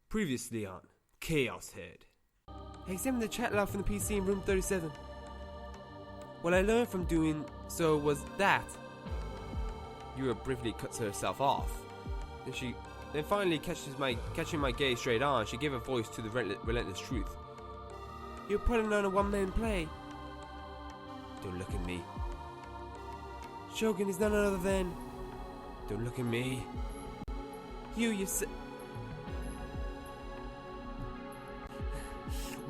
Previously on Chaos Head. I examined the chat log from the PC in room 37. What I learned from doing so was that Yura briefly cuts herself off. Then finally catching my gaze straight on, she gave a voice to the relentless truth. You're putting on a one-man play. Don't look at me. Shogun is none other than... Don't look at me. You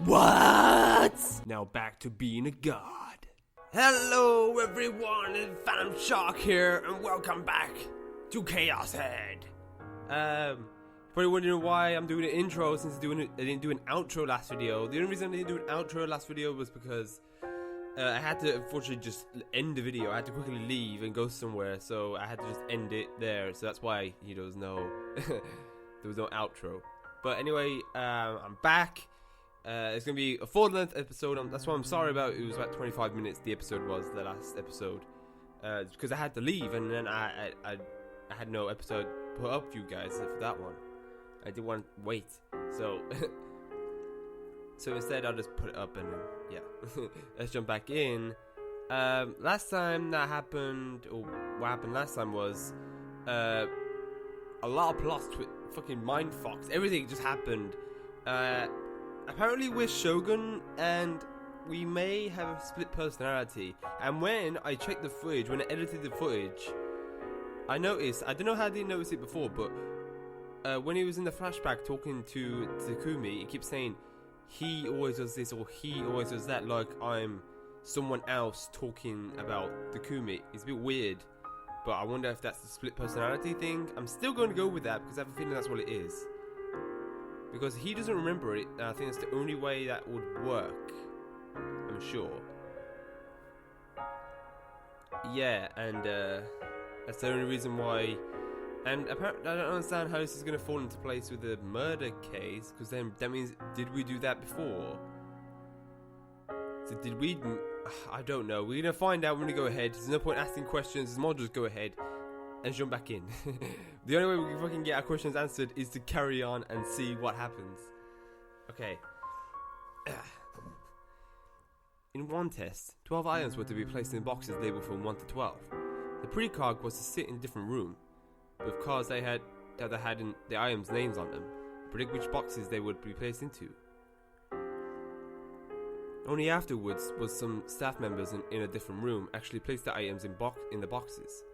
What? Now back to being a god. Hello everyone, it's Phantom Shark here, and welcome back to Chaos Head. Probably wondering why I'm doing an intro since I didn't do an outro last video. The only reason I didn't do an outro last video was because I had to unfortunately just end the video. I had to quickly leave and go somewhere, so I had to just end it there. So that's why there was no there was no outro. But anyway, I'm back. It's gonna be a full-length episode. That's what I'm sorry about. It was about 25 minutes. The episode was the last episode because I had to leave, and then I had no episode put up for you guys for that one. I didn't want to wait, so so instead I'll just put it up and yeah. Let's jump back in. Last time that happened, or what happened last time was a lot of plots, fucking mind fucks. Everything just happened. Apparently we're Shogun, and we may have a split personality. And when I checked the footage, when I edited the footage, I noticed, I don't know how I didn't notice it before, but when he was in the flashback talking to Takumi, he keeps saying, he always does this or he always does that, like I'm someone else talking about Takumi. It's a bit weird, but I wonder if that's the split personality thing. I'm still going to go with that because I have a feeling that's what it is. Because he doesn't remember it, and I think that's the only way that would work. I'm sure. Yeah, and that's the only reason why. And apparently, I don't understand how this is going to fall into place with the murder case, because then that means, did we do that before? So did we? I don't know. We're going to find out when we go ahead. There's no point asking questions. There's more, just go ahead and jump back in. The only way we can fucking get our questions answered is to carry on and see what happens. Okay. In one test, 12 items were to be placed in boxes labeled from 1 to 12. The precog was to sit in a different room, with cards that had the items' names on them, to predict which boxes they would be placed into. Only afterwards was some staff members in a different room actually placed the items in the boxes.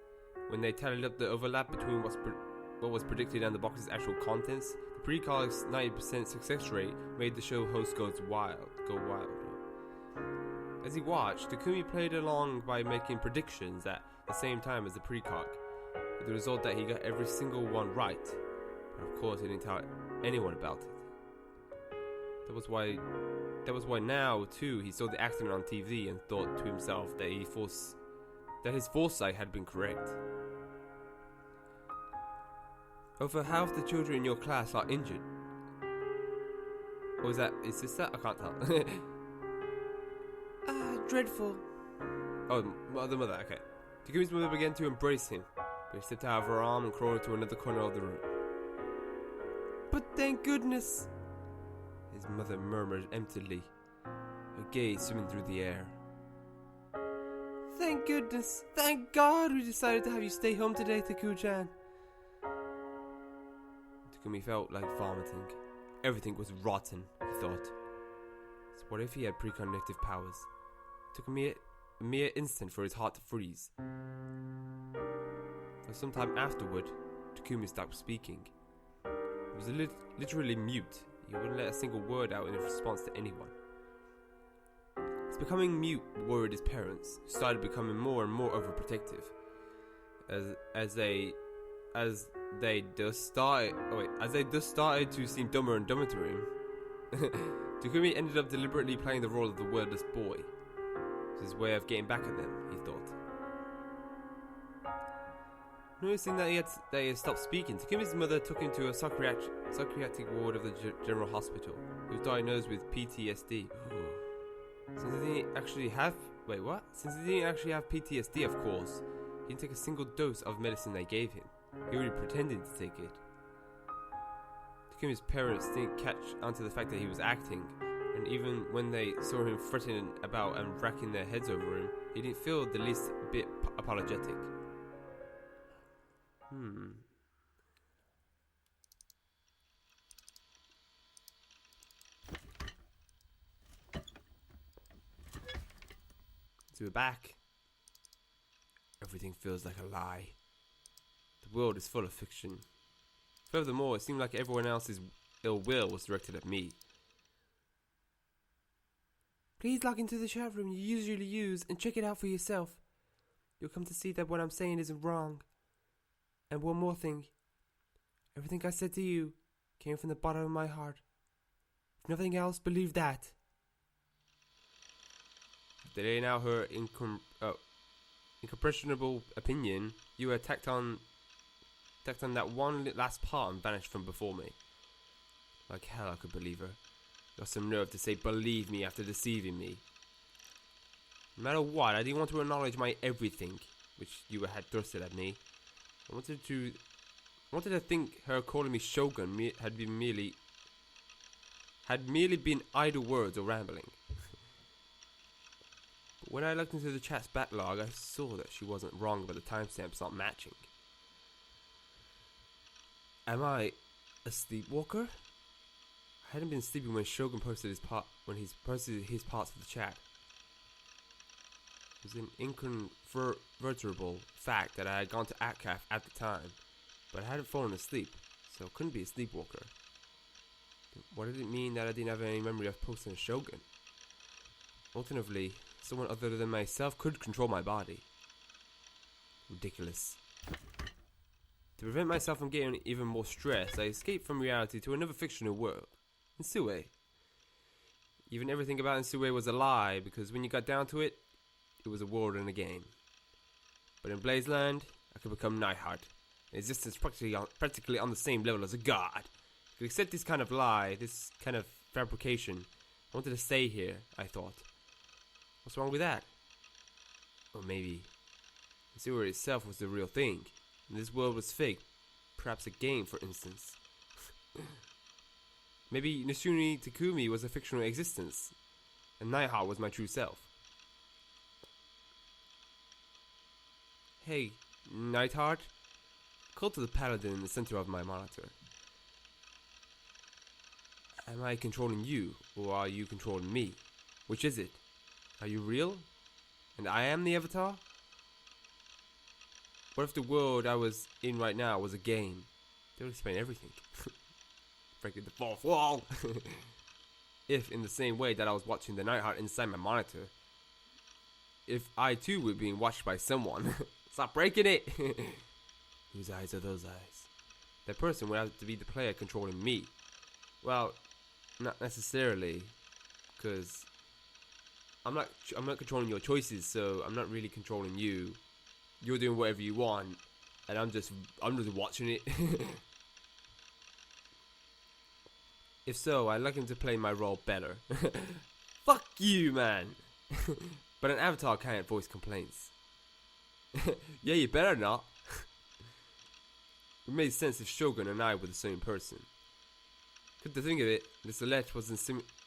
When they tallied up the overlap between what was predicted and the box's actual contents, the precog's 90% success rate made the show host go wild. As he watched, Takumi played along by making predictions at the same time as the precog, with the result that he got every single one right. But of course, he didn't tell anyone about it. That was why now too he saw the accident on TV and thought to himself that his foresight had been correct. Over half the children in your class are injured. Or is this that? I can't tell. Dreadful. Oh, the mother, okay. Takumi's mother began to embrace him, but he stepped out of her arm and crawled to another corner of the room. But thank goodness, his mother murmured emptily, her gaze swimming through the air. Thank goodness, thank God we decided to have you stay home today, Taku-chan. Takumi felt like vomiting. Everything was rotten, he thought. So what if he had precognitive powers? It took a mere instant for his heart to freeze. For some time afterward, Takumi stopped speaking. He was literally mute. He wouldn't let a single word out in response to anyone. His becoming mute worried his parents, who started becoming more and more overprotective. As they just started to seem dumber and dumber to him, Takumi ended up deliberately playing the role of the wordless boy. It was his way of getting back at them, he thought. Noticing that he had stopped speaking, Takumi's mother took him to a psychiatric ward of the general hospital. He was diagnosed with PTSD. Since he didn't actually have PTSD, of course, he didn't take a single dose of medicine they gave him. He already pretended to take it. come his parents didn't catch onto the fact that he was acting, and even when they saw him fretting about and racking their heads over him, he didn't feel the least bit apologetic. So we're back. Everything feels like a lie. The world is full of fiction. Furthermore, it seemed like everyone else's ill will was directed at me. Please log into the chat room you usually use and check it out for yourself. You'll come to see that what I'm saying isn't wrong. And one more thing. Everything I said to you came from the bottom of my heart. If nothing else, believe that. Today now her incomprehensible opinion, you were tacked on that one last part and vanished from before me. Like hell I could believe her. Got some nerve to say believe me after deceiving me. No matter what, I didn't want to acknowledge my everything, which you had thrusted at me. I wanted to think her calling me Shogun had merely been idle words or rambling. But when I looked into the chat's backlog, I saw that she wasn't wrong about the timestamps not matching. Am I a sleepwalker? I hadn't been sleeping when Shogun posted his parts of the chat. It was an incontrovertible fact that I had gone to ATCAF at the time, but I hadn't fallen asleep, so it couldn't be a sleepwalker. What did it mean that I didn't have any memory of posting a Shogun? Alternatively, someone other than myself could control my body. Ridiculous. To prevent myself from getting even more stressed, I escaped from reality to another fictional world, Insue. Even everything about Insue was a lie, because when you got down to it, it was a world and a game. But in Blazeland, I could become Nightheart, an existence practically on the same level as a god. I could accept this kind of lie, this kind of fabrication. I wanted to stay here, I thought. What's wrong with that? Or maybe Insue itself was the real thing, and this world was fake, perhaps a game, for instance. Maybe Nishuni Takumi was a fictional existence, and Nightheart was my true self. Hey, Nightheart, call to the paladin in the center of my monitor. Am I controlling you, or are you controlling me? Which is it? Are you real? And I am the avatar? What if the world I was in right now was a game? That would explain everything. Breaking the fourth wall. If, in the same way that I was watching the Nightheart inside my monitor, if I too were being watched by someone. Stop breaking it! Whose eyes are those eyes? That person would have to be the player controlling me. Well, not necessarily, because I'm not controlling your choices, so I'm not really controlling you. You're doing whatever you want, and I'm just watching it. If so, I'd like him to play my role better. Fuck you, man! But an avatar can't voice complaints. Yeah, you better not. It made sense if Shogun and I were the same person. Come to think of it, the Celeste was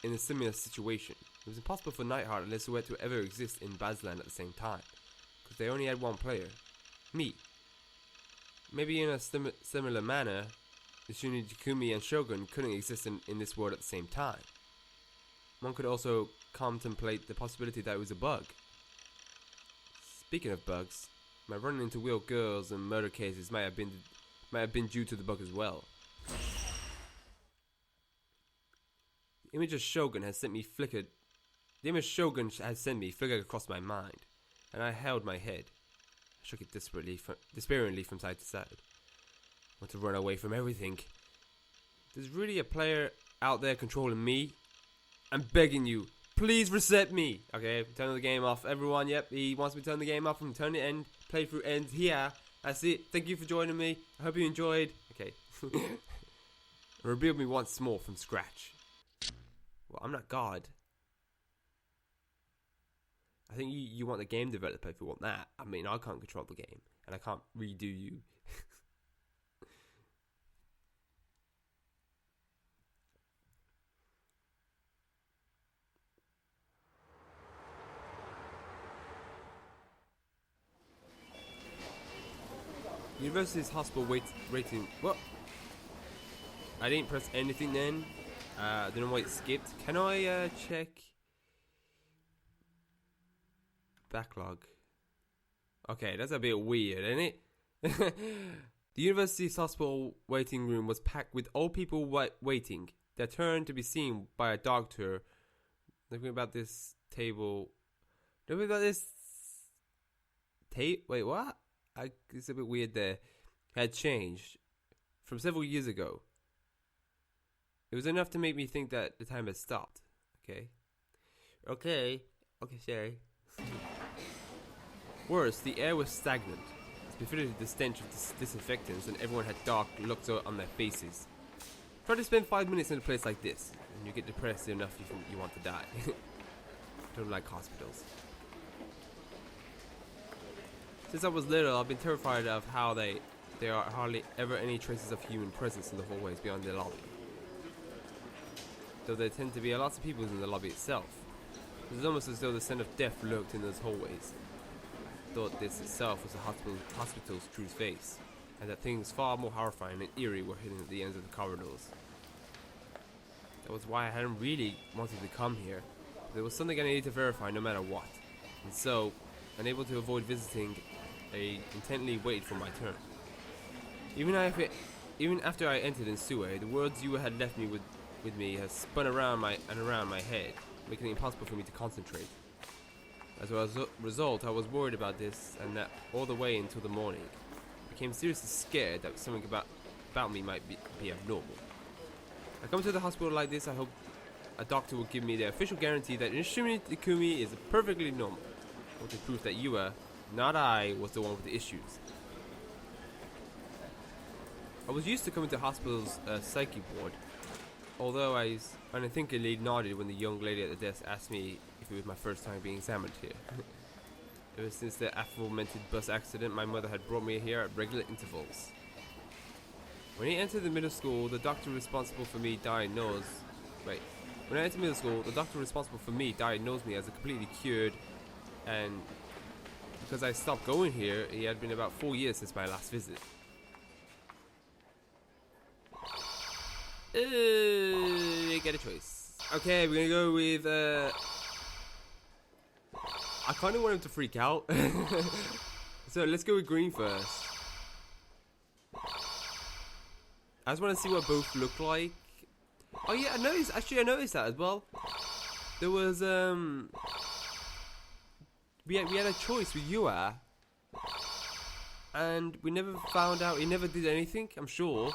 in a similar situation. It was impossible for Nightheart and Lesuet to ever exist in Bazland at the same time, because they only had one player, me. Maybe in a similar manner, the Takumi and Shogun couldn't exist in this world at the same time. One could also contemplate the possibility that it was a bug. Speaking of bugs, my running into real girls and murder cases might have been due to the bug as well. The image Shogun had sent me flickered across my mind, and I held my head. I shook it despairingly from side to side. I want to run away from everything. There's really a player out there controlling me. I'm begging you, please reset me. Okay, turn the game off. Everyone, yep, he wants me to turn the game off and turn it end. Playthrough ends here. That's it. Thank you for joining me. I hope you enjoyed. Okay. Rebuild me once more from scratch. Well, I'm not God. I think you want the game developer if you want that. I mean, I can't control the game, and I can't redo you. University's hospital waiting. What? I didn't press anything then. I don't know why it skipped. Can I check backlog? Okay, that's a bit weird, isn't it? The university's hospital waiting room was packed with old people waiting their turn to be seen by a doctor. Looking about this table. Looking about this tape. Wait, what? It's a bit weird there. Had changed from several years ago. It was enough to make me think that the time had stopped. Okay, sorry. Worse, the air was stagnant. It's befitted the stench of disinfectants, and everyone had dark looks on their faces. Try to spend 5 minutes in a place like this, and you get depressed enough you want to die. Don't like hospitals. Since I was little, I've been terrified of how there are hardly ever any traces of human presence in the hallways beyond the lobby. Though there tend to be lots of people in the lobby itself. It was almost as though the scent of death lurked in those hallways. I thought this itself was the hospital's true face, and that things far more horrifying and eerie were hidden at the ends of the corridors. That was why I hadn't really wanted to come here. There was something I needed to verify no matter what, and so, unable to avoid visiting, I intently waited for my turn. Even after I entered in Sue, the words you had left me with me has spun around my head, making it impossible for me to concentrate. As a result, I was worried about this and that all the way until the morning. I became seriously scared that something about me might be abnormal. I come to the hospital like this, I hope a doctor will give me the official guarantee that Inshimi Takumi is perfectly normal. I want to prove that you, not I, was the one with the issues. I was used to coming to hospital's psyche ward, although I unthinkingly nodded when the young lady at the desk asked me if it was my first time being examined here. Ever since the aforementioned bus accident, my mother had brought me here at regular intervals. When I entered middle school, the doctor responsible for me diagnosed me as a completely cured, and because I stopped going here, it had been about 4 years since my last visit. You get a choice. Okay, we're gonna go with I kind of want him to freak out. So let's go with green first. I just want to see what both look like. Oh yeah, I noticed that as well. There was we had a choice with Yua, and we never found out. He never did anything, I'm sure.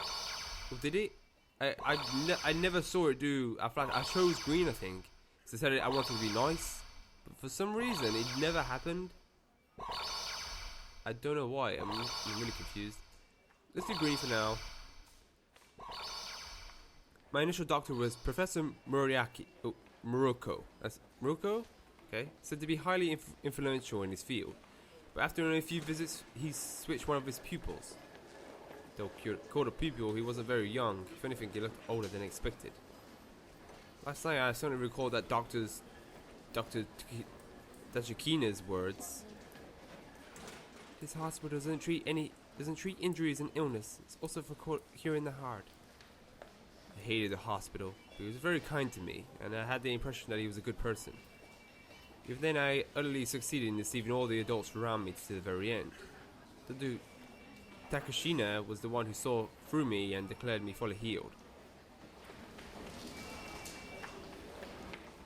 Or did it? I never saw it do a flash. I chose green, I think. So I said I wanted to be nice, but for some reason it never happened. I don't know why. I'm really confused. Let's do green for now. My initial doctor was Professor Muroko. That's Muroko? Okay. Said to be highly influential in his field. But after only a few visits, he switched one of his pupils. Though called a pupil, he wasn't very young. If anything, he looked older than expected. Last night, I suddenly recalled that Dr. Tachikina's words. This hospital doesn't treat injuries and illness. It's also for curing the heart. I hated the hospital, but he was very kind to me, and I had the impression that he was a good person. Even then, I utterly succeeded in deceiving all the adults around me to the very end. Dr. Takashina was the one who saw through me and declared me fully healed.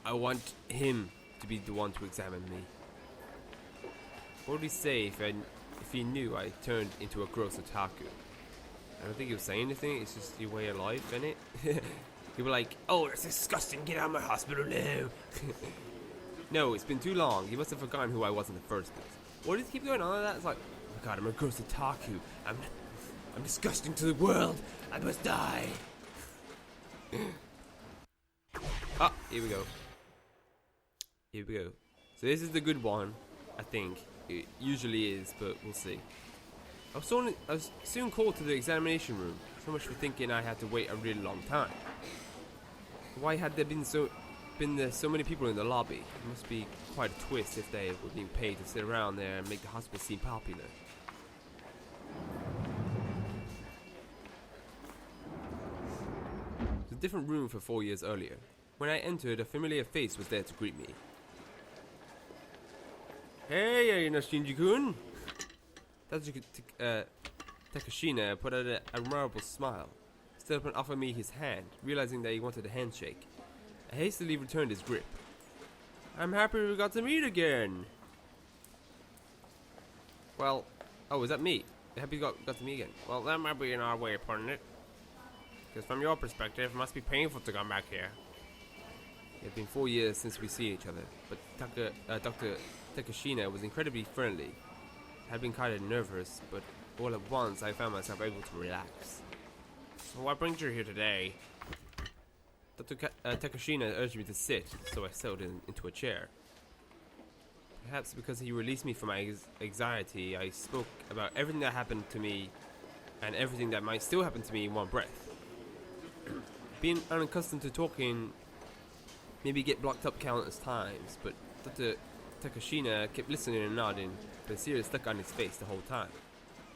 I want him to be the one to examine me. What would he say if he knew I turned into a gross otaku? I don't think he'll say anything, it's just your way of life, innit? He'll be like, oh, that's disgusting, get out of my hospital now. No, it's been too long, he must have forgotten who I was in the first place. What does he keep going on like that? It's like, oh my god, I'm a gross otaku, I'm disgusting to the world, I must die. Ah, here we go. So this is the good one, I think. It usually is, but we'll see. I was soon called to the examination room, so much for thinking I had to wait a really long time. Why had there been so many people in the lobby? It must be quite a twist if they were being paid to sit around there and make the hospital seem popular. a different room from 4 years earlier. When I entered, a familiar face was there to greet me. Hey, Shinji-kun! Takashina put out an admirable smile, stood up and offered me his hand, realizing that he wanted a handshake. I hastily returned his grip. I'm happy we got to meet again! Well, oh, is that me? Happy we got to meet again. Well, that might be an odd way of putting it. Because from your perspective, it must be painful to come back here. It had been 4 years since we seen each other, but Dr. Takashina was incredibly friendly. I had been kind of nervous, but all at once I found myself able to relax. So what brings you here today? Dr. Takashina urged me to sit, so I settled into a chair. Perhaps because he released me from my anxiety, I spoke about everything that happened to me and everything that might still happen to me in one breath. Being unaccustomed to talking maybe get blocked up countless times, but Dr. Takashina kept listening and nodding, but a serious look on his face the whole time,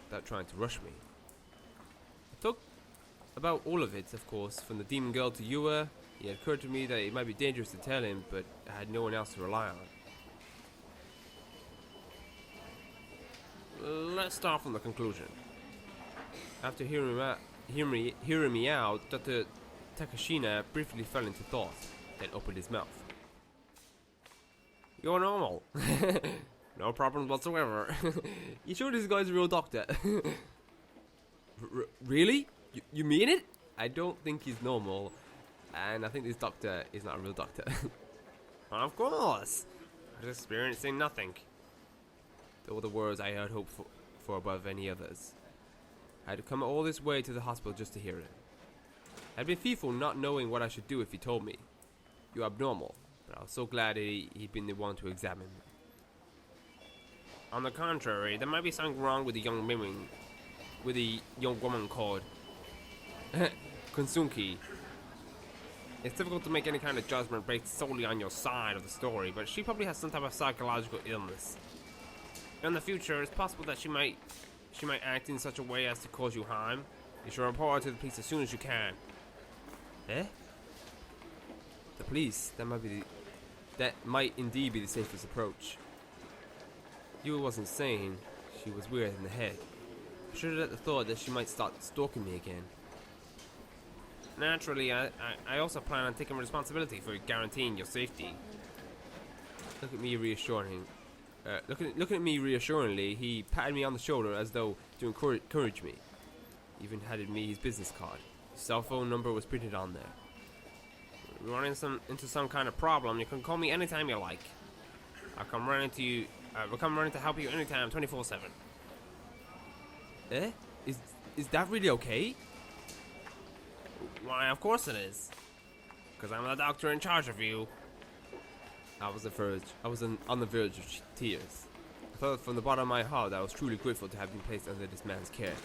without trying to rush me. I talked about all of it, of course, from the demon girl to Yua. It occurred to me that it might be dangerous to tell him, but I had no one else to rely on. Let's start from the conclusion. After hearing me out, Dr. Takashina briefly fell into thought, then opened his mouth. You're normal. No problems whatsoever. You sure this guy's a real doctor? Really? You mean it? I don't think he's normal, and I think this doctor is not a real doctor. Of course. I was experiencing nothing. They were the words I had hoped for above any others. I had come all this way to the hospital just to hear it. I had been fearful not knowing what I should do if he told me. You're abnormal, but I was so glad he'd been the one to examine me. On the contrary, there might be something wrong with the young woman called Kunsunki. It's difficult to make any kind of judgment based solely on your side of the story, but she probably has some type of psychological illness. In the future, it's possible that she might act in such a way as to cause you harm. You should report her to the police as soon as you can. Eh? The police? That might indeed be the safest approach. Yua wasn't sane. She was weird in the head. I shuddered at the thought that she might start stalking me again. Naturally, I also plan on taking responsibility for guaranteeing your safety. Looking at me reassuringly, he patted me on the shoulder as though to encourage me. Even handed me his business card. His cell phone number was printed on there. If you run into some kind of problem, you can call me anytime you like. I'll come running to help you anytime, 24/7. Eh? Is that really okay? Why, of course it is. Because I'm the doctor in charge of you. I was on the verge of tears. I felt from the bottom of my heart that I was truly grateful to have been placed under this man's care.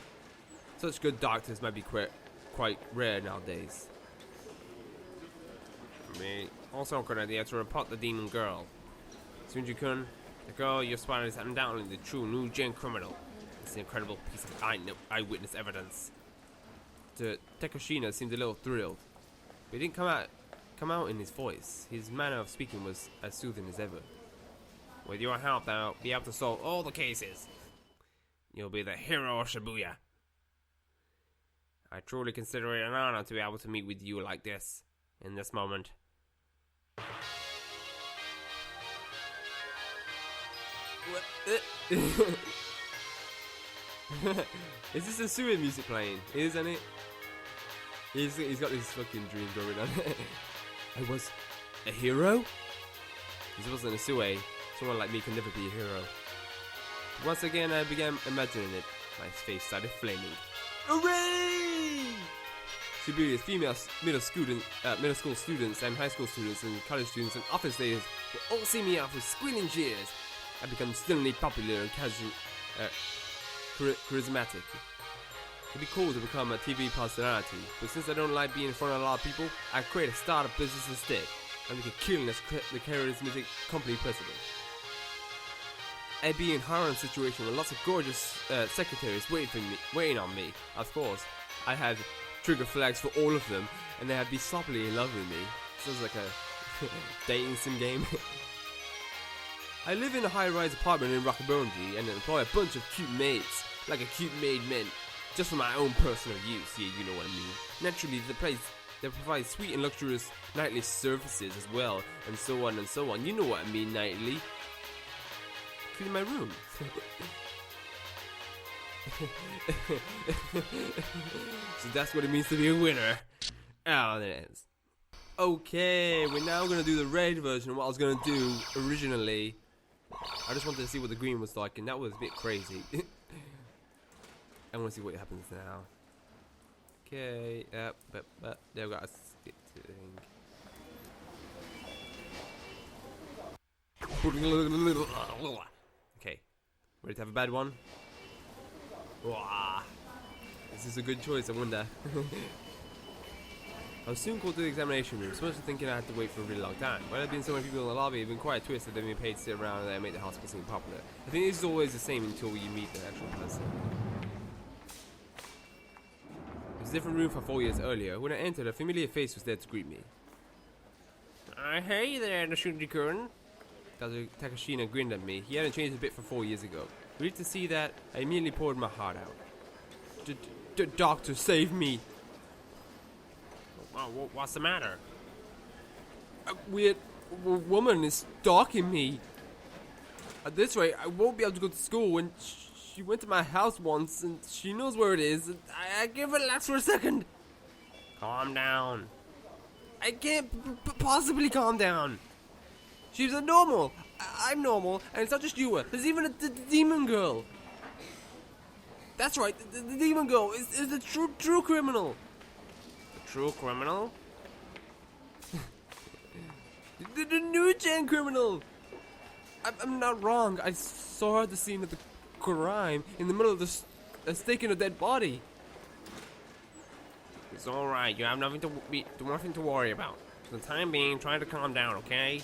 Such good doctors might be quite rare nowadays. Me also a good idea to report the demon girl. Sunji-kun, the girl you're spotted is undoubtedly the true new gen criminal. It's an incredible piece of eyewitness evidence. Takashina seemed a little thrilled, but he didn't come out in his voice. His manner of speaking was as soothing as ever. With your help, I'll be able to solve all the cases. You'll be the hero of Shibuya. I truly consider it an honor to be able to meet with you like this, in this moment. Is this a Sue music playing? Isn't it? He's got this fucking dream going on. I was a hero? This wasn't a Sue. Someone like me can never be a hero. Once again, I began imagining it. My face started flaming. Hooray! Shiburia's female middle school students and high school students and college students and office ladies will all see me off with squealing cheers. I become sternly popular and charismatic. It'd be cool to become a TV personality, but since I don't like being in front of a lot of people, I create a startup business instead. I make a killing as the charismatic company president. I'd be in a harem situation with lots of gorgeous secretaries waiting on me. Of course, I have trigger flags for all of them, and they'd be sloppily in love with me. Sounds like a dating sim game. I live in a high-rise apartment in Rockabonji and employ a bunch of cute maids, like a cute maid meant, just for my own personal use. Yeah, you know what I mean. Naturally, they provide sweet and luxurious nightly services as well, and so on and so on. You know what I mean, nightly. Clean my room. So that's what it means to be a winner. Oh, there it is. Okay, we're now gonna do the red version of what I was gonna do originally. I just wanted to see what the green was like, and that was a bit crazy. I want to see what happens now. Okay, but they've got a stick thing. Okay, ready to have a bad one? Wow. This is a good choice, I wonder. I was soon called to the examination room, so much thinking I had to wait for a really long time. But there had been so many people in the lobby, it had been quite a twist that they'd been paid to sit around and they made the hospital seem popular. I think this is always the same until you meet the actual person. It was a different room from 4 years earlier. When I entered, a familiar face was there to greet me. Hey there, Nishunji-kun. Dr. Takashina grinned at me. He hadn't changed a bit from 4 years ago. Relieved to see that, I immediately poured my heart out. Doctor, save me! Oh, what's the matter? A weird woman is stalking me. At this rate, I won't be able to go to school, and she went to my house once, and she knows where it is. And I can't relax for a second. Calm down. I can't possibly calm down. She's a normal. I'm normal, and it's not just you. There's even the demon girl. That's right, the demon girl is the true criminal. True criminal? the new gen criminal. I'm not wrong. I saw her at the scene of the crime in the middle of the stake in a dead body. It's alright, you have nothing to worry about. For the time being, try to calm down, okay?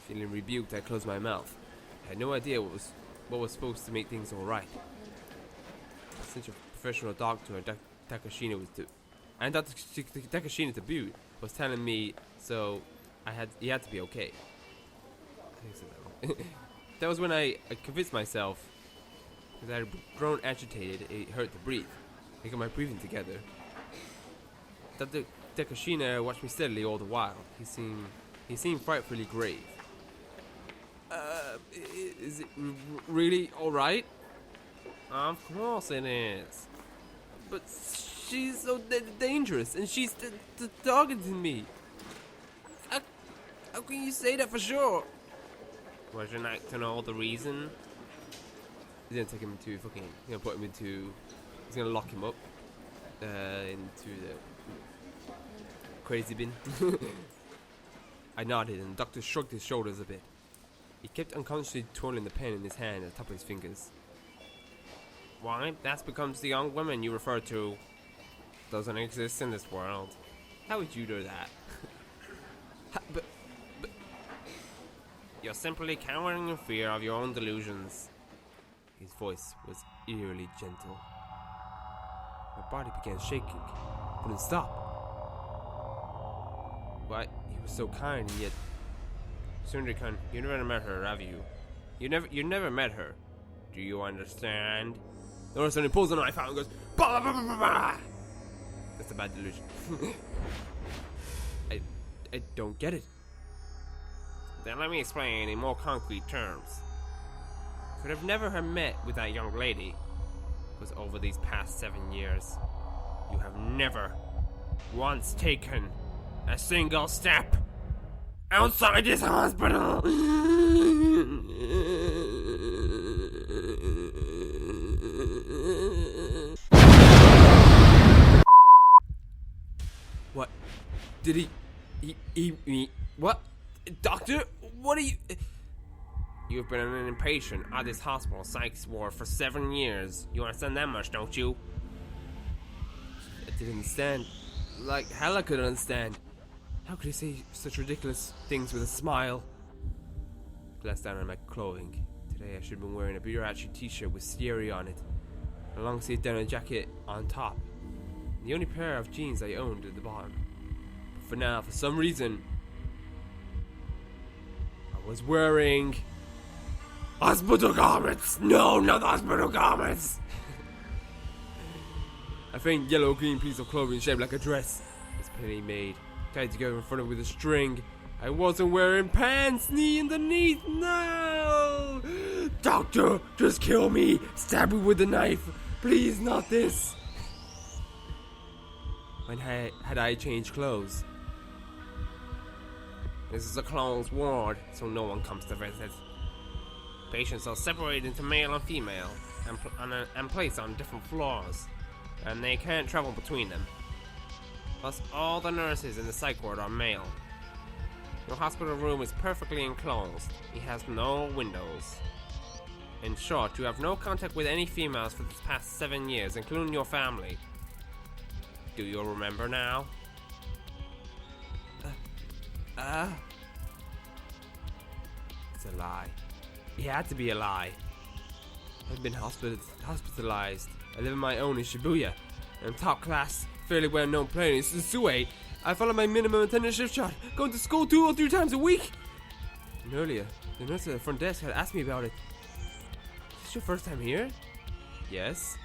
Feeling rebuked, I closed my mouth. I had no idea what was supposed to make things alright. Such a professional doctor, Takashina was to, and Dr. Takashina to boot was telling me, so he had to be okay. I think so. That was when I convinced myself, because I had grown agitated, it hurt to breathe. I got my breathing together. Dr. Takashina watched me steadily all the while. He seemed frightfully grave. Is it really alright? Of course it is. But she's so dangerous, and she's targeting me. How can you say that for sure? Would you like to know the reason? He's gonna take him into fucking. He's gonna put him into. He's gonna lock him up into the crazy bin. I nodded, and the doctor shrugged his shoulders a bit. He kept unconsciously twirling the pen in his hand at the top of his fingers. Why? That's because the young woman you refer to doesn't exist in this world. How would you know that? but you're simply cowering in fear of your own delusions. His voice was eerily gentle. My body began shaking. Wouldn't stop. Why? He was so kind, and yet. Sundri-kun, you never met her, have you? You never met her. Do you understand? The other suddenly pulls a knife out and goes, bah, bah, bah, bah, bah. That's a bad delusion. I don't get it. Then let me explain in more concrete terms. Could have never met with that young lady, because over these past 7 years, you have never once taken a single step outside this hospital. What? Did he what? Doctor? What are you? You've been an inpatient at this hospital psych ward for 7 years. You understand that much, don't you? I didn't understand. Like hell I couldn't understand. How could he say such ridiculous things with a smile? Glanced down at my clothing. Today I should have been wearing a Birachi t-shirt with Sierra on it. A long sleeve denim jacket on top, The only pair of jeans I owned at the bottom. But for now, for some reason, I was wearing hospital garments! No, not hospital garments! A faint yellow-green piece of clothing shaped like a dress was plainly made, tied together in front of it with a string. I wasn't wearing pants, knee underneath, no! Doctor, just kill me! Stab me with a knife! Please, not this! When had I changed clothes? This is a closed ward, so no one comes to visit. Patients are separated into male and female, and placed on different floors, and they can't travel between them. Plus, all the nurses in the psych ward are male. Your hospital room is perfectly enclosed. It has no windows. In short, you have no contact with any females for the past 7 years, including your family. Do you remember now? It's a lie. It had to be a lie. I've been hospitalized. I live on my own in Shibuya. I'm top class, fairly well known player in Sensue. I follow my minimum attendance shift chart, going to school 2 or 3 times a week. And earlier, the nurse at the front desk had asked me about it. Is this your first time here? Yes.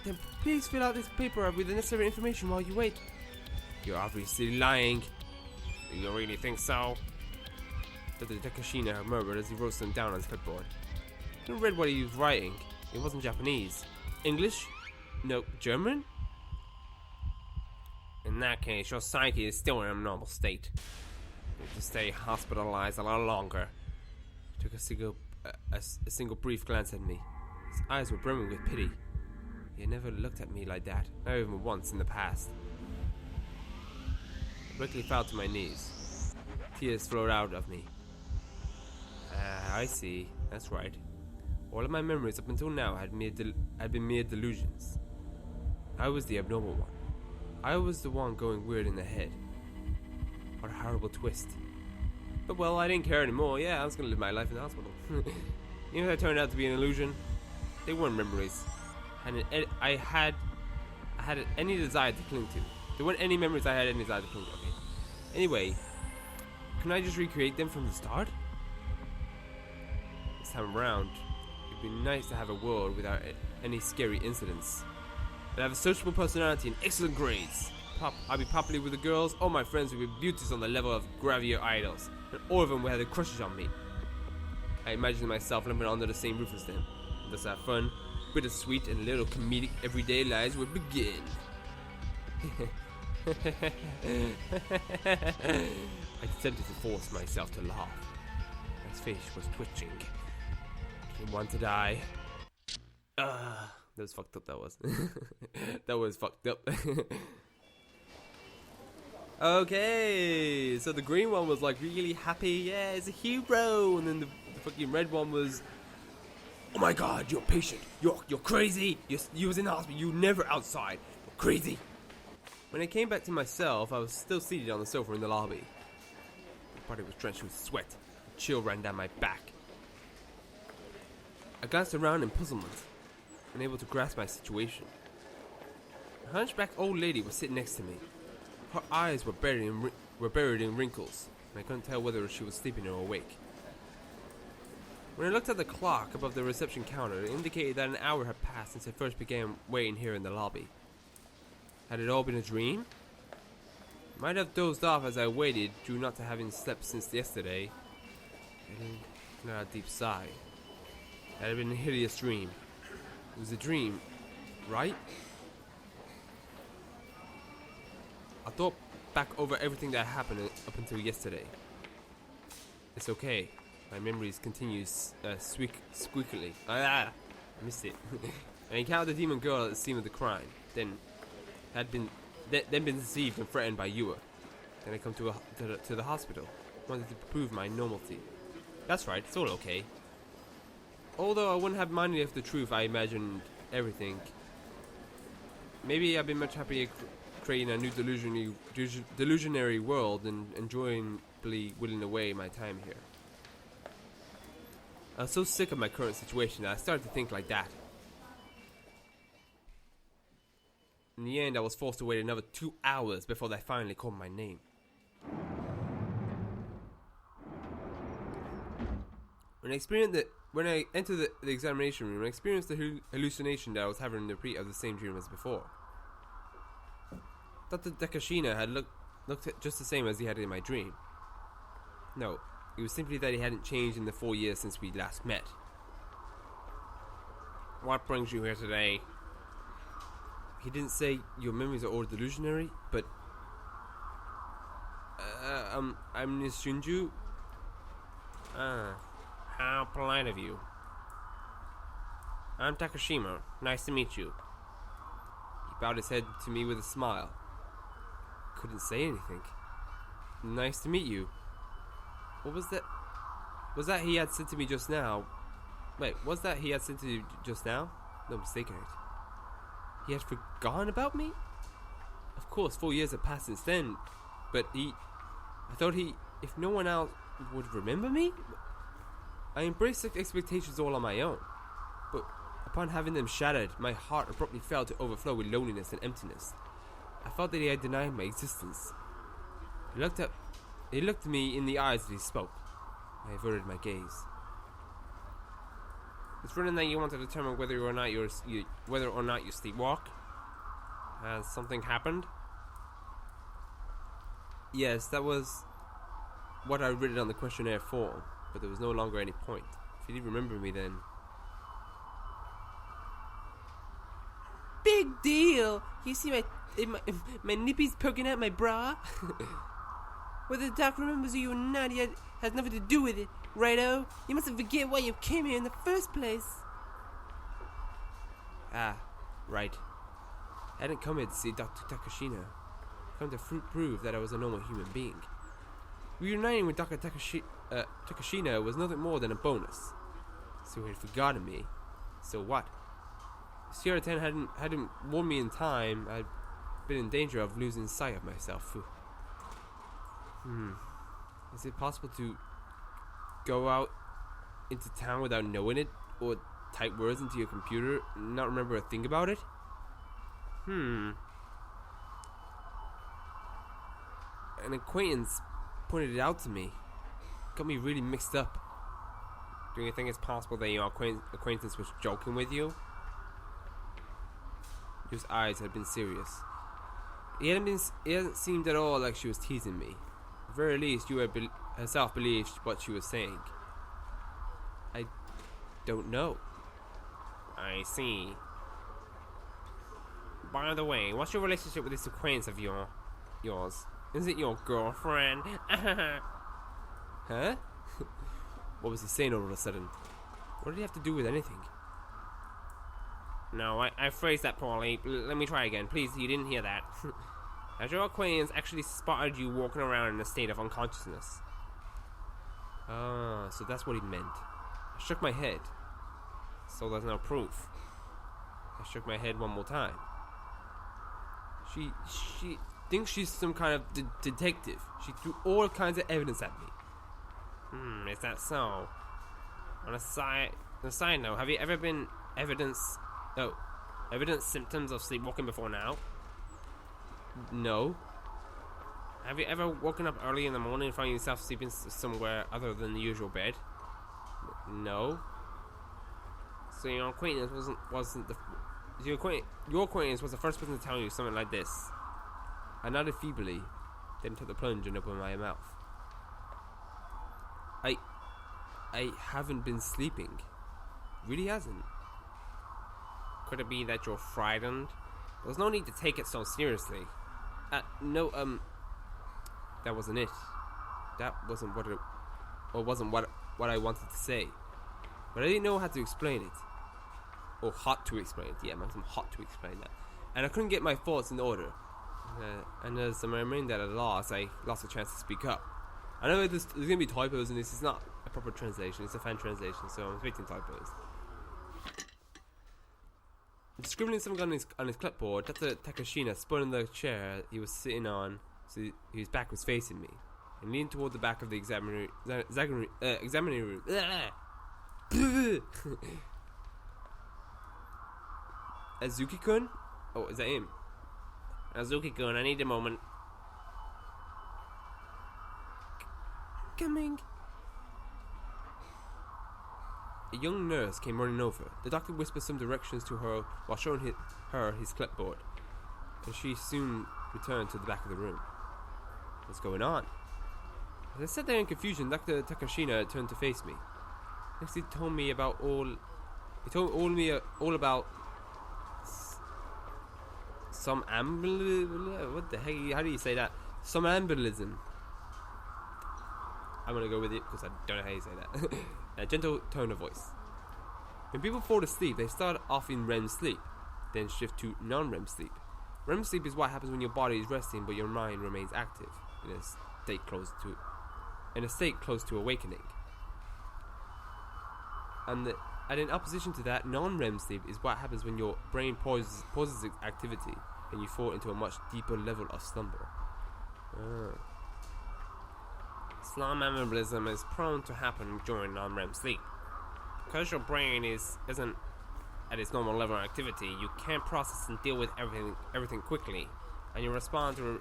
Then please fill out this paper with the necessary information while you wait. You're obviously lying. Do you really think so? Dr. Takashina murmured as he wrote them down on his clipboard. I read what he was writing. It wasn't Japanese. English? No, German? In that case, your psyche is still in a normal state. You have to stay hospitalized a lot longer. He took a single brief glance at me. His eyes were brimming with pity. He had never looked at me like that, not even once in the past. I quickly fell to my knees. Tears flowed out of me. I see. That's right. All of my memories up until now had been mere delusions. I was the abnormal one. I was the one going weird in the head. What a horrible twist. But well, I didn't care anymore. Yeah, I was gonna live my life in the hospital. Even if I turned out to be an illusion, they weren't memories. I had any desire to cling to. There weren't any memories I had any desire to cling to. Okay. Anyway, can I just recreate them from the start? This time around, it'd be nice to have a world without any scary incidents. I'd have a sociable personality and excellent grades. I'd be popular with the girls. All my friends would be beauties on the level of Gravier idols, and all of them would have their crushes on me. I imagined myself living under the same roof as them. Thus our fun, bittersweet, and little comedic everyday lives would begin. I attempted to force myself to laugh. My face was twitching. I didn't want to die. That was fucked up, that was. That was fucked up. Okay, so the green one was like really happy, yeah, it's a hero. And then the fucking red one was, oh my god, you're a patient. You're crazy. You was in the hospital. You never outside. You're crazy. When I came back to myself, I was still seated on the sofa in the lobby. My body was drenched with sweat. A chill ran down my back. I glanced around in puzzlement, unable to grasp my situation. A hunchbacked old lady was sitting next to me. Her eyes were buried in wrinkles, and I couldn't tell whether she was sleeping or awake. When I looked at the clock above the reception counter, it indicated that an hour had passed since I first began waiting here in the lobby. Had it all been a dream? I might have dozed off as I waited, due not to having slept since yesterday. I didn't let out a deep sigh. It had been a hideous dream. It was a dream, right? I thought back over everything that happened up until yesterday. It's okay. My memories continue squeakily. I missed it. I encountered the demon girl at the scene of the crime. Then been deceived and threatened by Yua. Then I come to the hospital. Wanted to prove my normalcy. That's right. It's all okay. Although I wouldn't have minded if the truth I imagined everything. Maybe I've been much happier creating a new delusionary world and enjoyably whittling away my time here. I was so sick of my current situation that I started to think like that. In the end, I was forced to wait another 2 hours before they finally called my name. When I entered the examination room, I experienced the hallucination that I was having in the repeat of the same dream as before. Dr. Takashina had looked just the same as he had in my dream. No, it was simply that he hadn't changed in the 4 years since we last met. What brings you here today? He didn't say your memories are all delusionary, but I'm Nishunju. How polite of you. I'm Takashima. Nice to meet you. He bowed his head to me with a smile. Couldn't say anything. Nice to meet you. What was that? Was that he had said to me just now? Wait, was that he had said to you just now? No mistaken it. He had forgotten about me? Of course, 4 years had passed since then, but I thought if no one else would remember me? I embraced the expectations all on my own, but upon having them shattered, my heart abruptly fell to overflow with loneliness and emptiness. I felt that he had denied my existence. He looked me in the eyes as he spoke. I averted my gaze. It's written that you want to determine whether or not you sleepwalk. Has something happened? Yes, that was what I written on the questionnaire form, but there was no longer any point. If you didn't remember me then... Big deal! You see my nippies poking out my bra? Whether the doc remembers you or not yet has nothing to do with it, righto? You mustn't forget why you came here in the first place. Ah, right. I hadn't come here to see Dr. Takashina. Come to prove that I was a normal human being. Reuniting with Dr. Takashina was nothing more than a bonus. So he had forgotten me. So what? If Sierra 10 hadn't warned me in time, I'd been in danger of losing sight of myself. Is it possible to go out into town without knowing it? Or type words into your computer and not remember a thing about it? An acquaintance pointed it out to me. Got me really mixed up. Do you think it's possible that your acquaintance was joking with you? His eyes had been serious. It hadn't seemed at all like she was teasing me. At the very least, you herself believed what she was saying. I don't know. I see. By the way, what's your relationship with this acquaintance of yours? Is it your girlfriend? Huh? What was he saying all of a sudden? What did he have to do with anything? No, I phrased that poorly. Let me try again. Please, you didn't hear that. Has your acquaintance actually spotted you walking around in a state of unconsciousness? Ah, so that's what he meant. I shook my head. So there's no proof. I shook my head one more time. She thinks she's some kind of detective. She threw all kinds of evidence at me. Is that so? On a side note, have you ever been evidence symptoms of sleepwalking before now? No. Have you ever woken up early in the morning and found yourself sleeping somewhere other than the usual bed? No. So your acquaintance your acquaintance was the first person to tell you something like this. I nodded feebly, then took the plunge and opened my mouth. I haven't been sleeping. Really hasn't. Could it be that you're frightened? There's no need to take it so seriously. No, that wasn't it. That wasn't what I wanted to say. But I didn't know how to explain it. Or hot to explain it. Yeah, I'm hot to explain that. And I couldn't get my thoughts in order. And as I remained at a loss, I lost a chance to speak up. I know there's going to be typos in this. It's not a proper translation. It's a fan translation, so I'm expecting typos. Scribbling something on his clipboard, Dr. Takashina spun in the chair he was sitting on, so his back was facing me, and leaned toward the back of the examining room. Azuki-kun? Oh, is that him? Azuki-kun, I need a moment. Coming. A young nurse came running over. The doctor whispered some directions to her while showing her his clipboard, and she soon returned to the back of the room. What's going on? As I sat there in confusion, Dr. Takashina turned to face me. Next, he told me about all. He told me all about some what the heck? How do you say that? Somnambulism. I'm gonna go with it because I don't know how you say that. A gentle tone of voice. When people fall asleep, they start off in REM sleep, then shift to non-REM sleep. REM sleep is what happens when your body is resting but your mind remains active in a state close to awakening. And in opposition to that, non-REM sleep is what happens when your brain pauses its activity and you fall into a much deeper level of slumber. Somnambulism is prone to happen during non-REM sleep. Because your brain isn't at its normal level of activity, you can't process and deal with everything quickly, and you respond to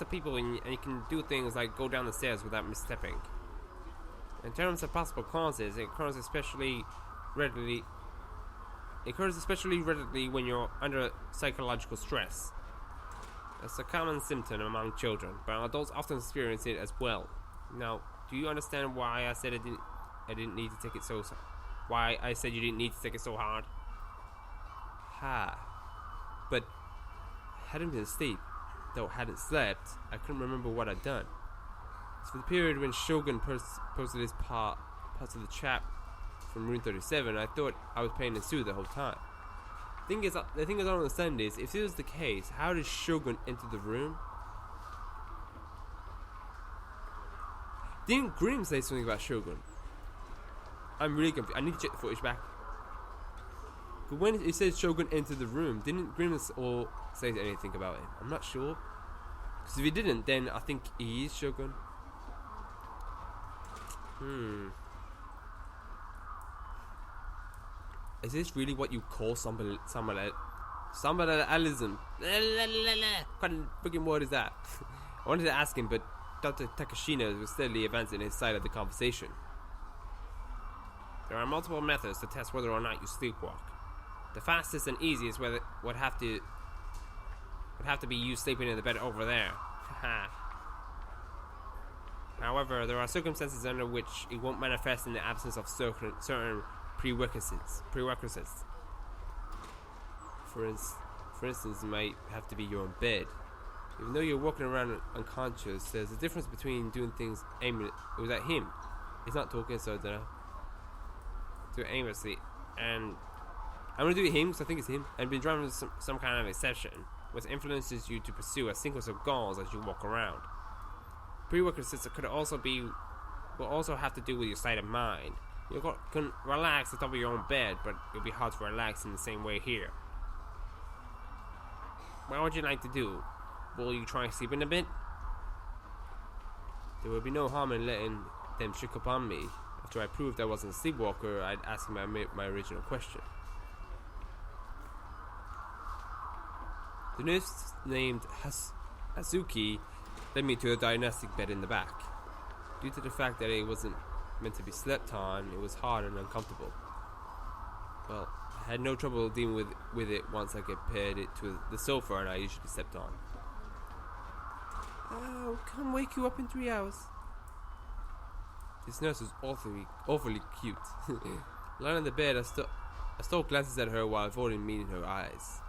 people, and you can do things like go down the stairs without misstepping. In terms of possible causes, it occurs especially readily when you're under psychological stress. It's a common symptom among children, but adults often experience it as well. Now, do you understand why I said I didn't need to take it so why I said you didn't need to take it so hard? But I hadn't been asleep, though I hadn't slept. I couldn't remember what I'd done. As for the period when Shogun posted his parts of the chat from Room 37, I thought I was playing Ensu the whole time. The thing I don't understand is, if this was the case, how did Shogun enter the room? Didn't Grimm say something about Shogun? I'm really confused. I need to check the footage back. But when it says Shogun entered the room, didn't Grimm or say anything about him? I'm not sure. Because if he didn't, then I think he is Shogun. Is this really what you call somebody somebody-alism? What kind of freaking word is that? I wanted to ask him, but Dr. Takashina was steadily advancing his side of the conversation. There are multiple methods to test whether or not you sleepwalk. The fastest and easiest would have to be you sleeping in the bed over there. However, there are circumstances under which it won't manifest in the absence of certain prerequisites. For instance, it might have to be your own bed. Even though you're walking around unconscious, there's a difference between doing things aiming. It was at him. He's not talking, so I don't know. Do it aimlessly, and I'm gonna do it him because I think it's him. And be driving with some kind of exception, which influences you to pursue a sequence of goals as you walk around. Prerequisites will also have to do with your state of mind. You can relax atop of your own bed, but it'll be hard to relax in the same way here. What would you like to do? Will you try sleeping a bit? There would be no harm in letting them check up on me. After I proved I wasn't a sleepwalker, I'd ask my original question. The nurse named Hazuki led me to a diagnostic bed in the back. Due to the fact that it wasn't meant to be slept on, it was hard and uncomfortable. Well, I had no trouble dealing with it once I compared it to the sofa and I usually slept on. I'll come wake you up in 3 hours. This nurse was awfully cute. Lying on the bed, I stole glances at her while avoiding meeting her eyes.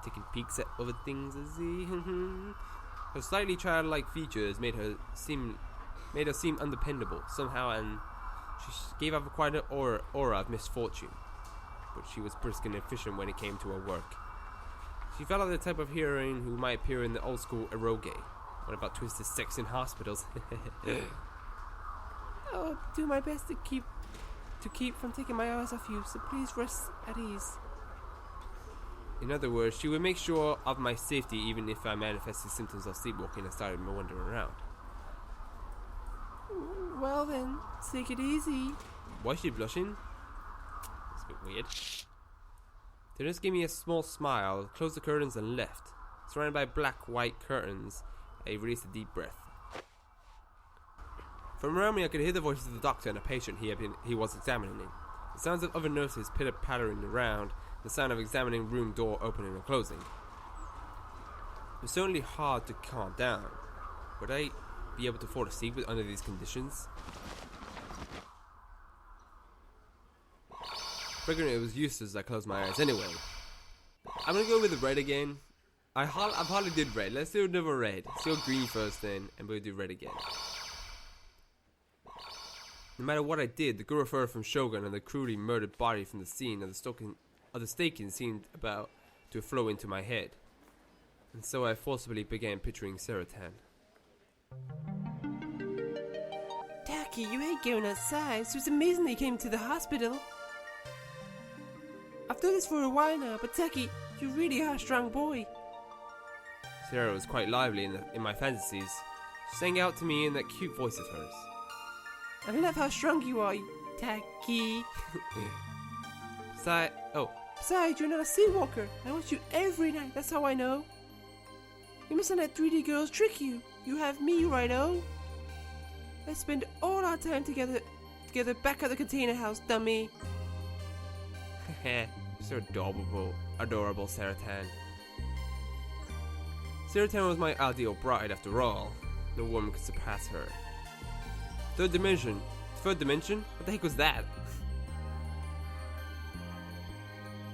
Taking peeks at other things I see. Her slightly childlike features made her seem undependable somehow, and she gave off quite an aura of misfortune. But she was brisk and efficient when it came to her work. She felt like the type of heroine who might appear in the old school eroge. What about twisted sex in hospitals? I'll do my best to keep from taking my eyes off you, so please rest at ease. In other words, she would make sure of my safety even if I manifested symptoms of sleepwalking and started wandering around. Well then, take it easy. Why is she blushing? It's a bit weird. The nurse gave me a small smile, closed the curtains and left. Surrounded by black-white curtains, I released a deep breath. From around me, I could hear the voices of the doctor and a patient he was examining. The sounds of other nurses pitter-pattering around, the sound of examining room door opening and closing. It was certainly hard to calm down. Would I be able to fall asleep under these conditions? Figuring it was useless, I closed my eyes anyway. I'm gonna go with the red again. I've hardly did red. Let's do another red. Let's do green first then, and we'll do red again. No matter what I did, the guru referred from Shogun and the crudely murdered body from the scene of the staking seemed about to flow into my head. And so I forcibly began picturing Serotan. Taki, you ain't going outside, so it's amazing that you came to the hospital. I've done this for a while now, but Taki, you really are a strong boy. Sarah was quite lively in my fantasies. She sang out to me in that cute voice of hers. I love how strong you are, Taki. Besides, you're not a sleepwalker. I watch you every night, that's how I know. You mustn't let 3D girls trick you. You have me, righto. Let's spend all our time together back at the container house, dummy. So adorable Serotan. Serotan was my ideal bride after all. No woman could surpass her. Third dimension? What the heck was that?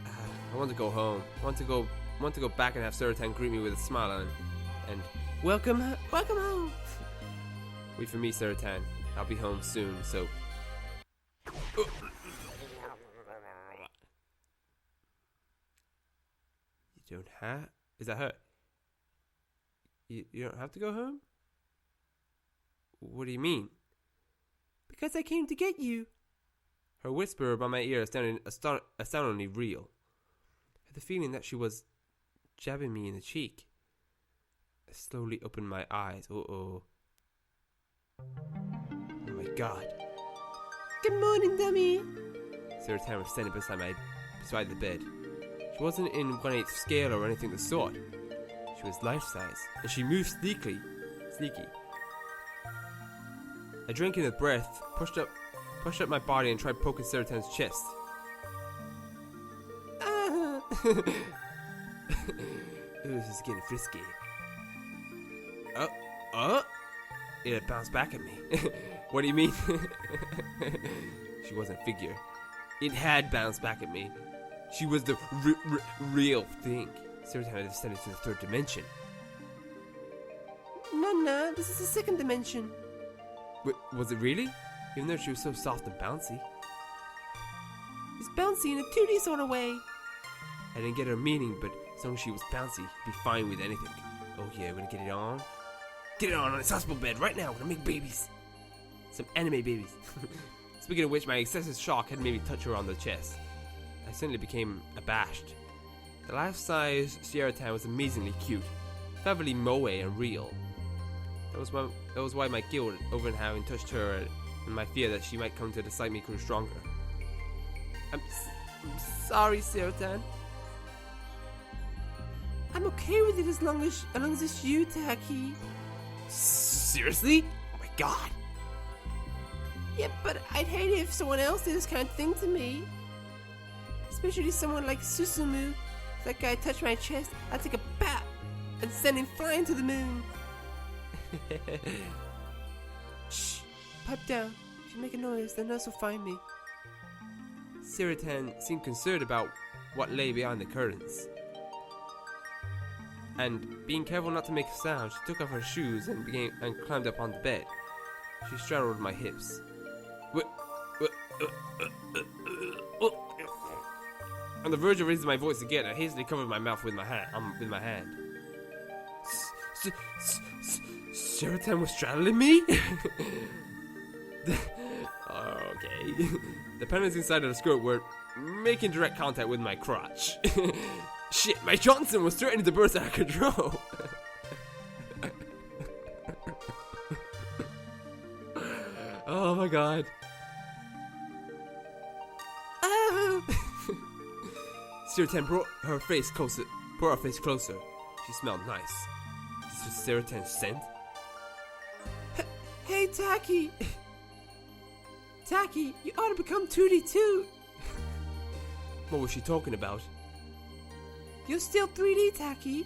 I want to go home. I want to go back and have Serotan greet me with a smile and welcome home. Wait for me, Serotan. I'll be home soon, so... You don't have... Is that her? You don't have to go home? What do you mean? Because I came to get you. Her whisper by my ear astoundingly real. I had the feeling that she was jabbing me in the cheek. I slowly opened my eyes. Oh my god. Good morning, dummy. Serotan was standing beside the bed. She wasn't in 1/8 scale or anything of the sort. She was life-size, and she moved sneaky. I drank in a breath, pushed up my body and tried poking Serotan's chest. Ooh, this is getting frisky. It bounced back at me. What do you mean? She wasn't a figure. It had bounced back at me. She was the real thing. Serotan had descended to the third dimension. No, this is the second dimension. Was it really? Even though she was so soft and bouncy. It's bouncy in a 2D sort of way. I didn't get her meaning, but as long as she was bouncy, I'd be fine with anything. Oh yeah, we're gonna get it on. Get it on this hospital bed right now. We're gonna make babies. Some anime babies. Speaking of which, my excessive shock had made me touch her on the chest. I suddenly became abashed. The life-size Serotan was amazingly cute, cleverly moe and real. That was why my guilt over having touched her and my fear that she might come to dislike me grew stronger. I'm sorry, Serotan. I'm okay with it as long as it's you, Taki. Seriously? Oh my god. Yeah, but I'd hate it if someone else did this kind of thing to me. Especially someone like Susumu. If that guy touched my chest, I'd take a bat and send him flying to the moon. Shh, pipe down. If you make a noise, the nurse will find me. Serotan seemed concerned about what lay behind the curtains. And being careful not to make a sound, she took off her shoes and climbed up on the bed. She straddled my hips. On the verge of raising my voice again, I hastily covered my mouth with my hand. Serotan was straddling me? Okay. The panels inside of the skirt were making direct contact with my crotch. Shit, my Johnson was threatening to burst out of control. Oh my god. Oh. Serotan brought her face closer. She smelled nice. This was Serotan's scent? Hey, Tacky! Tacky, you ought to become 2D too! What was she talking about? You're still 3D, Tacky.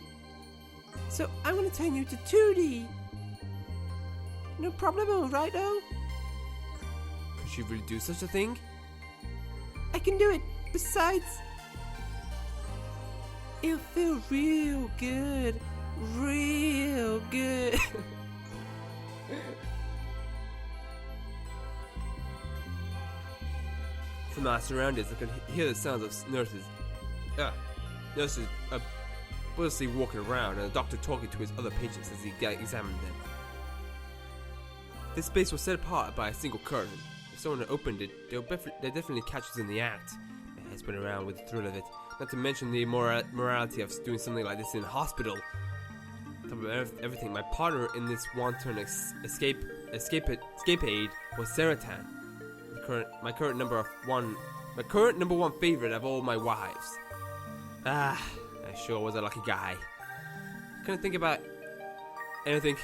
So I'm gonna turn you to 2D. No problemo, righto? Could she really do such a thing? I can do it. Besides, it'll feel real good. Real good. From my surroundings, I could hear the sounds of nurses blissfully walking around, and a doctor talking to his other patients as he examined them. This space was set apart by a single curtain. If someone had opened it, they'd definitely catch us in the act. My head spun around with the thrill of it, not to mention the morality of doing something like this in a hospital. On top of everything, my partner in this wanton escapade was Serotan, my current number one favorite of all my wives. I sure was a lucky guy. Couldn't think about anything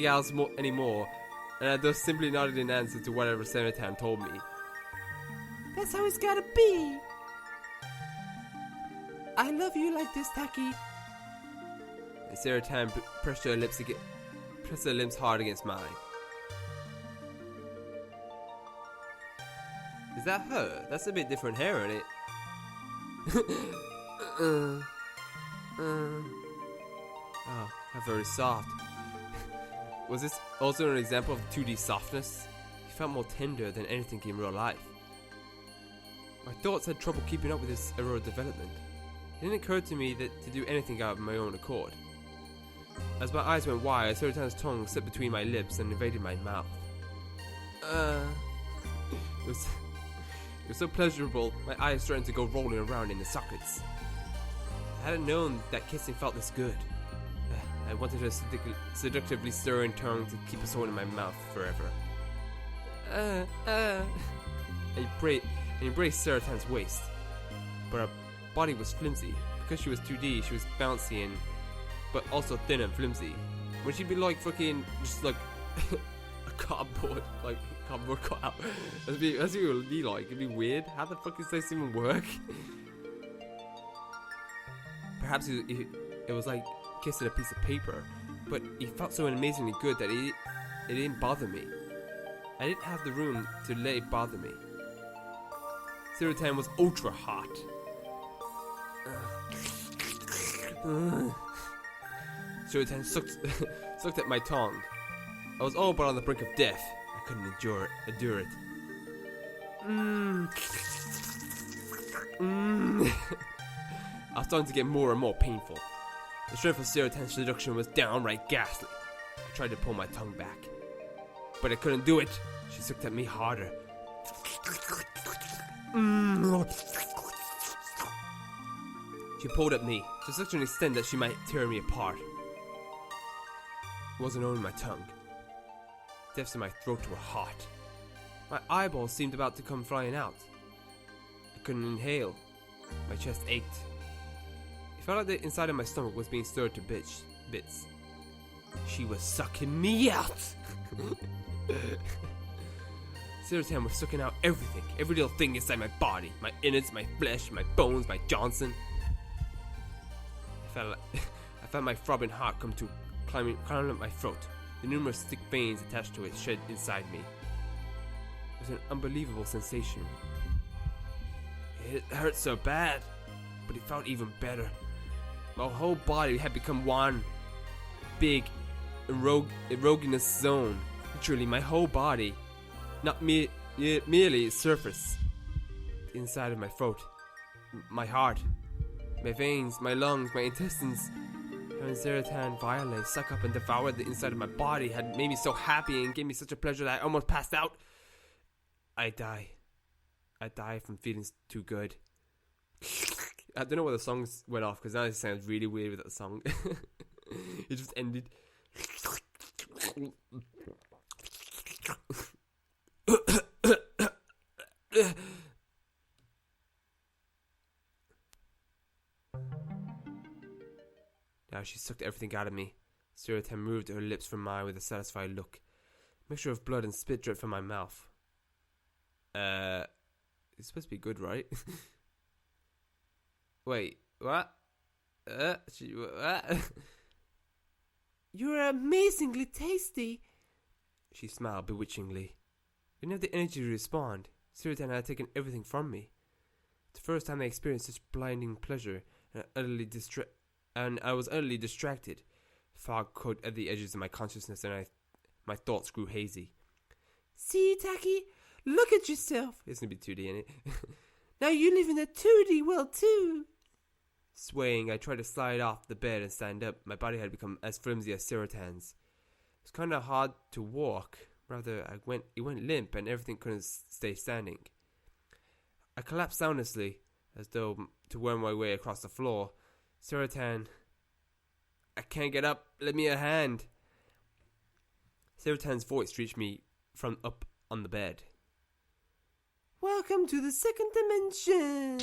else anymore, and I just simply nodded in answer to whatever Serotan told me. That's how it's gotta be. I love you like this, Tacky. And Serotan pressed her lips hard against mine. Is that her? That's a bit different hair, isn't it? Oh, how very soft. Was this also an example of 2D softness? He felt more tender than anything in real life. My thoughts had trouble keeping up with this error of development. It didn't occur to me that to do anything out of my own accord. As my eyes went wide, Serotan's tongue slipped between my lips and invaded my mouth. It was so pleasurable, my eyes threatened to go rolling around in the sockets. I hadn't known that kissing felt this good. I wanted her seductively stirring tongue to keep a sword in my mouth forever. I embraced Serotan's waist, but her body was flimsy. Because she was 2D, she was bouncy but also thin and flimsy. When she'd be like fucking just like a cardboard cutout. That's what it would be like. It'd be weird. How the fuck does this even work? Perhaps it was like kissing a piece of paper, but it felt so amazingly good that it didn't bother me. I didn't have the room to let it bother me. Serotan was ultra hot. Serotan sucked at my tongue. I was all but on the brink of death. I couldn't endure it. I was starting to get more and more painful. The strength of Serotan's seduction was downright ghastly. I tried to pull my tongue back, but I couldn't do it. She sucked at me harder. She pulled at me to such an extent that she might tear me apart. It wasn't only my tongue. Depths in my throat were hot. My eyeballs seemed about to come flying out. I couldn't inhale. My chest ached. It felt like the inside of my stomach was being stirred to bits. She was sucking me out. Serotan was sucking out everything, every little thing inside my body, my innards, my flesh, my bones, my Johnson. I felt my throbbing heart come to climbing up my throat. The numerous thick veins attached to it shed inside me. It was an unbelievable sensation. It hurt so bad, but it felt even better. My whole body had become one big erogenous zone. Literally, my whole body, not merely its surface. The inside of my throat, my heart, my veins, my lungs, my intestines. Having Serotan violate, suck up and devour the inside of my body had made me so happy and gave me such a pleasure that I almost passed out. I die from feeling too good. I don't know why the song went off, because now it sounds really weird with that song. It just ended. Now Now she sucked everything out of me. Siratan moved her lips from mine with a satisfied look. A mixture of blood and spit dripped from my mouth. It's supposed to be good, right? Wait, what? What? You're amazingly tasty. She smiled bewitchingly. I didn't have the energy to respond. Siratan had taken everything from me. The first time I experienced such blinding pleasure, and I was utterly distracted. Fog coated at the edges of my consciousness, and my thoughts grew hazy. See, Taki? Look at yourself. It's gonna be 2D, ain't it? Now you live in a 2D world too. Swaying, I tried to slide off the bed and stand up. My body had become as flimsy as Siratan's. It was kind of hard to walk. Rather, it went limp, and everything couldn't stay standing. I collapsed soundlessly, as though to worm my way across the floor. Siratan, I can't get up. Let me a hand. Siratan's voice reached me from up on the bed. Welcome to the second dimension.